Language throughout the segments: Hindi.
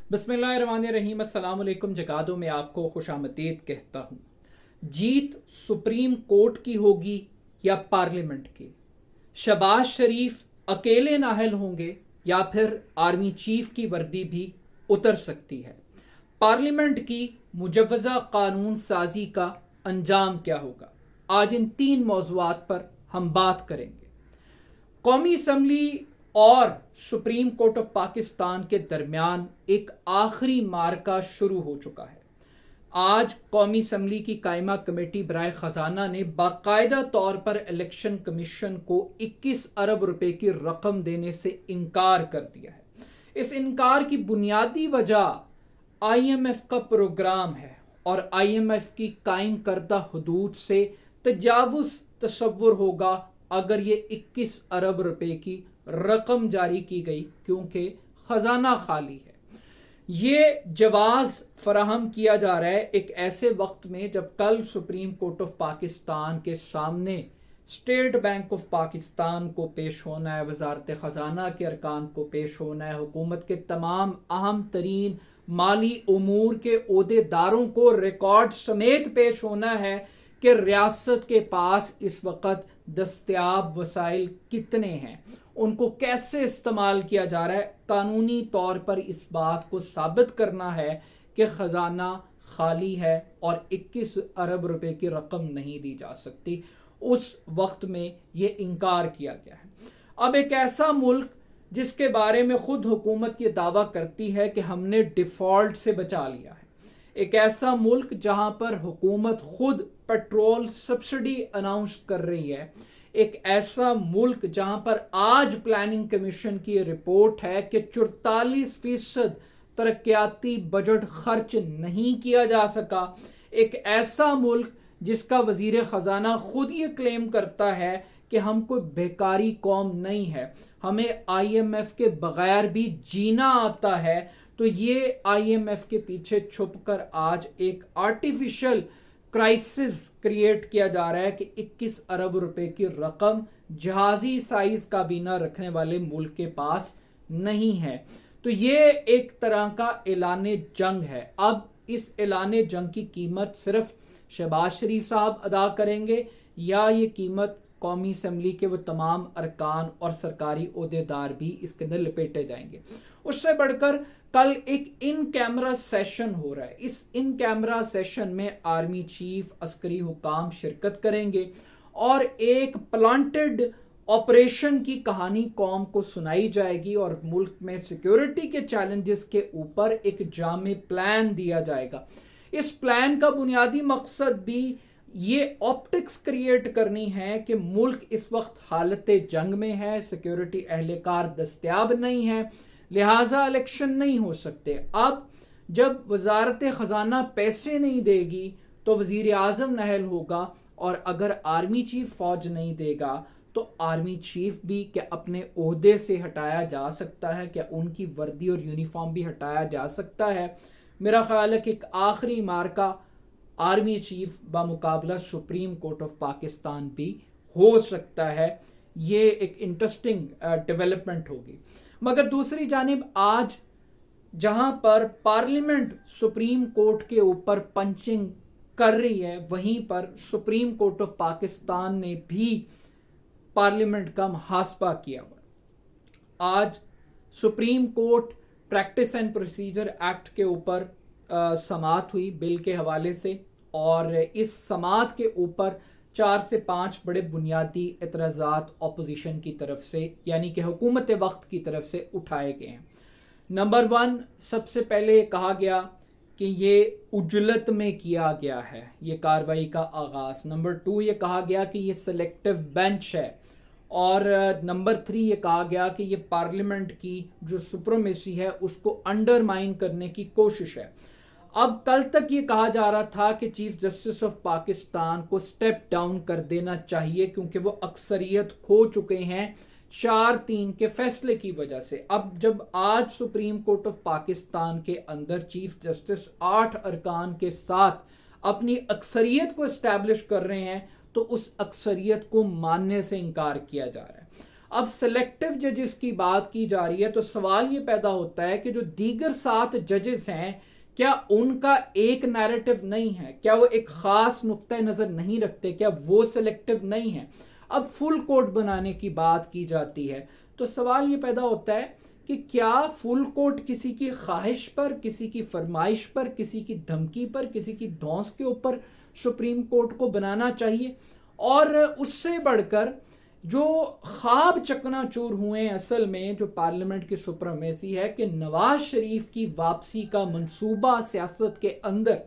बिस्मिल्लाहिर्रहमानिर्रहीम। अस्सलाम वालेकुम। जगादो में आपको खुशामदीद कहता हूँ। जीत सुप्रीम कोर्ट की होगी या पार्लियामेंट की? शहबाज शरीफ अकेले नाहल होंगे या फिर आर्मी चीफ की वर्दी भी उतर सकती है? पार्लियामेंट की मुजव्वज़ा कानून साजी का अंजाम क्या होगा? आज इन तीन मौज़ूआत पर हम बात करेंगे। कौमी असम्बली और सुप्रीम कोर्ट ऑफ पाकिस्तान के दरमियान एक आखिरी मार्का शुरू हो चुका है। आज कौमी असम्बली की कायमा कमेटी बराए खजाना ने बाकायदा तौर पर इलेक्शन कमीशन को 21 अरब रुपए की रकम देने से इनकार कर दिया है। इस इनकार की बुनियादी वजह IMF का प्रोग्राम है और IMF की कायम करदा हुदूद से तजावुज तस्वुर होगा अगर ये 21 अरब रुपए की रकम जारी की गई, क्योंकि खजाना खाली है। ये जवाज फराहम किया जा रहा है एक ऐसे वक्त में जब कल सुप्रीम कोर्ट ऑफ पाकिस्तान के सामने स्टेट बैंक ऑफ पाकिस्तान को पेश होना है, वजारत खजाना के अरकान को पेश होना है, हुकूमत के तमाम अहम तरीन माली उमूर के ओहदेदारों को रिकॉर्ड समेत पेश होना है कि रियासत के पास इस वक्त दस्तयाब वसाइल कितने हैं, उनको कैसे इस्तेमाल किया जा रहा है। कानूनी तौर पर इस बात को साबित करना है कि खजाना खाली है और 21 अरब रुपए की रकम नहीं दी जा सकती। उस वक्त में ये इनकार किया गया है। अब एक ऐसा मुल्क जिसके बारे में खुद हुकूमत ये दावा करती है कि हमने डिफॉल्ट से बचा लिया है, एक ऐसा मुल्क जहां पर हुकूमत खुद पेट्रोल सब्सिडी अनाउंस कर रही है, एक ऐसा मुल्क जहां पर आज प्लानिंग कमीशन की रिपोर्ट है कि 44% तरक्याती बजट खर्च नहीं किया जा सका, एक ऐसा मुल्क जिसका वजीर खजाना खुद ये क्लेम करता है कि हम कोई बेकारी कौम नहीं है, हमें IMF के बगैर भी जीना आता है। तो ये IMF के पीछे छुपकर आज एक आर्टिफिशियल क्राइसिस क्रिएट किया जा रहा है कि 21 अरब रुपए की रकम जहाजी साइज काबीना रखने वाले मुल्क के पास नहीं है। तो ये एक तरह का ऐलाने जंग है। अब इस ऐलाने जंग की कीमत सिर्फ शहबाज शरीफ साहब अदा करेंगे या ये कीमत कौमी असम्बली के वो तमाम अरकान और सरकारी ओहदेदार भी इसके अंदर लपेटे जाएंगे। उससे बढ़कर कल एक इन कैमरा सेशन हो रहा है। इस इन कैमरा सेशन में आर्मी चीफ, अस्करी हुकाम शिरकत करेंगे और एक प्लांटेड ऑपरेशन की कहानी कौम को सुनाई जाएगी और मुल्क में सिक्योरिटी के चैलेंजेस के ऊपर एक जामे प्लान दिया जाएगा। इस प्लान का बुनियादी मकसद भी ये ऑप्टिक्स क्रिएट करनी है कि मुल्क इस वक्त हालत जंग में है, सिक्योरिटी एहलकार दस्तयाब नहीं है, लिहाजा इलेक्शन नहीं हो सकते। अब जब वजारत खजाना पैसे नहीं देगी तो वजीर आजम नाहल होगा, और अगर आर्मी चीफ फौज नहीं देगा तो आर्मी चीफ भी क्या अपने ओहदे से हटाया जा सकता है, क्या उनकी वर्दी और यूनिफॉर्म भी हटाया जा सकता है। मेरा ख्याल है कि एक आखिरी मार्का आर्मी चीफ बामुकाबला सुप्रीम कोर्ट ऑफ पाकिस्तान भी हो सकता है। ये एक इंटरेस्टिंग डेवलपमेंट होगी। मगर दूसरी जानिब आज जहां पर पार्लियामेंट सुप्रीम कोर्ट के ऊपर पंचिंग कर रही है, वहीं पर सुप्रीम कोर्ट ऑफ पाकिस्तान ने भी पार्लियामेंट का मुहासबा किया हुआ। आज supreme court practice and procedure act के ऊपर समाअत हुई बिल के हवाले से, और इस समाअत के ऊपर 4 से 5 बड़े बुनियादी एतराज़ात अपोजिशन की तरफ से, यानी कि हुकूमत वक्त की तरफ से उठाए गए हैं। नंबर 1, सबसे पहले कहा गया कि ये उजलत में किया गया है ये कार्रवाई का आगाज़। नंबर 2, ये कहा गया कि ये सिलेक्टिव बेंच है। और नंबर 3, ये कहा गया कि ये पार्लियामेंट की जो सुप्रीमेसी है उसको अंडरमाइन करने की कोशिश है। अब कल तक ये कहा जा रहा था कि चीफ जस्टिस ऑफ पाकिस्तान को स्टेप डाउन कर देना चाहिए क्योंकि वो अक्सरियत खो चुके हैं 4-3 के फैसले की वजह से। अब जब आज सुप्रीम कोर्ट ऑफ पाकिस्तान के अंदर चीफ जस्टिस 8 अरकान के साथ अपनी अक्सरियत को इस्टेब्लिश कर रहे हैं तो उस अक्सरियत को मानने से इनकार किया जा रहा है। अब सेलेक्टिव जजेस की बात की जा रही है तो सवाल ये पैदा होता है कि जो दीगर 7 जजेस हैं, क्या उनका एक नैरेटिव नहीं है? क्या वो एक खास नुक्ता नजर नहीं रखते? क्या वो सेलेक्टिव नहीं है? अब फुल कोर्ट बनाने की बात की जाती है तो सवाल ये पैदा होता है कि क्या फुल कोर्ट किसी की ख्वाहिश पर, किसी की फरमाइश पर, किसी की धमकी पर, किसी की धौंस के ऊपर सुप्रीम कोर्ट को बनाना चाहिए? और उससे बढ़कर जो ख्वाब चकनाचूर हुए असल में जो पार्लियामेंट की सुप्रीमेसी है कि नवाज शरीफ की वापसी का मंसूबा सियासत के अंदर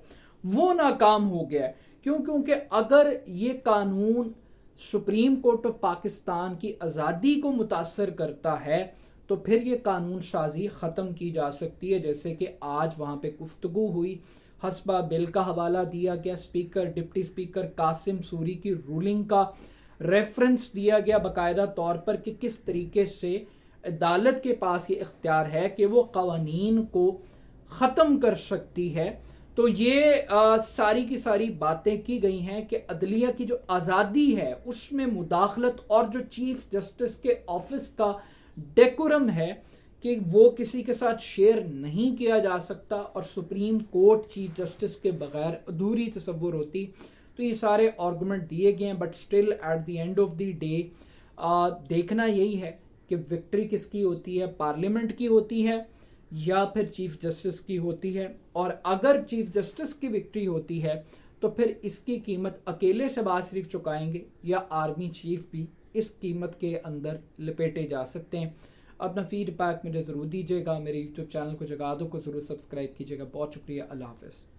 वो नाकाम हो गया। क्यों? क्योंकि अगर ये कानून सुप्रीम कोर्ट ऑफ पाकिस्तान की आज़ादी को मुतासर करता है तो फिर ये कानून साजी ख़त्म की जा सकती है, जैसे कि आज वहाँ पे गुफ्तगू हुई, हस्बा बिल का हवाला दिया गया, speaker deputy speaker Qasim Suri की रूलिंग का रेफरेंस दिया गया बाकायदा तौर पर कि किस तरीके से अदालत के पास ये इख्तियार है कि वो कवानीन को ख़त्म कर सकती है। तो ये सारी की सारी बातें की गई हैं कि अदलिया की जो आज़ादी है उसमें मुदाखलत और जो चीफ जस्टिस के ऑफिस का डेकोरम है कि वो किसी के साथ शेयर नहीं किया जा सकता और सुप्रीम कोर्ट चीफ जस्टिस के बगैर अधूरी तस्वुर होती। तो ये सारे आर्गूमेंट दिए गए हैं, but still at the end of the day देखना यही है कि विक्ट्री किसकी होती है, पार्लियामेंट की होती है या फिर चीफ जस्टिस की होती है। और अगर चीफ जस्टिस की विक्ट्री होती है तो फिर इसकी कीमत अकेले शहबाज शरीफ चुकाएंगे या आर्मी चीफ भी इस कीमत के अंदर लपेटे जा सकते हैं। अपना फीडबैक मुझे ज़रूर दीजिएगा, मेरे यूट्यूब चैनल को जगादो को ज़रूर सब्सक्राइब कीजिएगा। बहुत शुक्रिया, अल्लाह हाफ़िज़।